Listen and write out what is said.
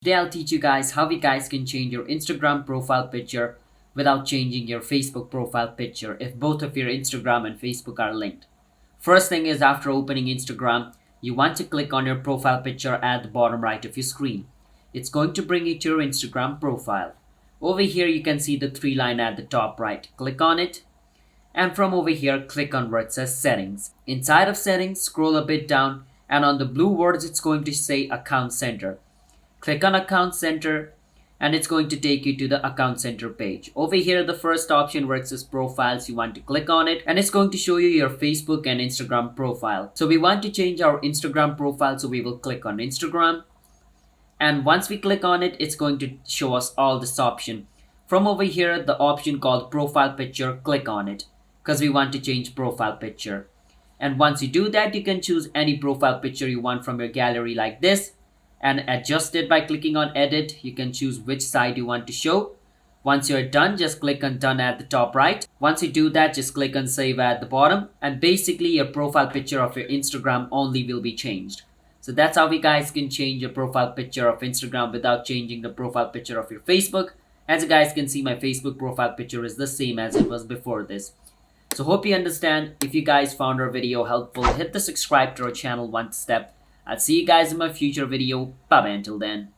Today I'll teach you guys how you guys can change your Instagram profile picture without changing your Facebook profile picture if both of your Instagram and Facebook are linked. First thing is, after opening Instagram, you want to click on your profile picture at the bottom right of your screen. It's going to bring you to your Instagram profile. Over here you can see the three line at the top right. Click on it, and from over here click on where it says settings. Inside of settings, scroll a bit down, and on the blue words it's going to say account center. Click on account center and it's going to take you to the account center page. Over here, the first option where it says profiles, you want to click on it and it's going to show you your Facebook and Instagram profile. So we want to change our Instagram profile, so we will click on Instagram. And once we click on it, it's going to show us all this option. From over here, the option called profile picture, click on it because we want to change profile picture. And once you do that, you can choose any profile picture you want from your gallery like this and adjust it by clicking on edit. You can choose which side you want to show. Once you're done, just click on done at the top right. Once you do that, just click on save at the bottom, and basically your profile picture of your Instagram only will be changed. So that's how you guys can change your profile picture of Instagram without changing the profile picture of your Facebook. As you guys can see, my Facebook profile picture is the same as it was before this. So hope you understand. If you guys found our video helpful, hit the subscribe to our channel one step. I'll see you guys in my future video. Bye bye until then.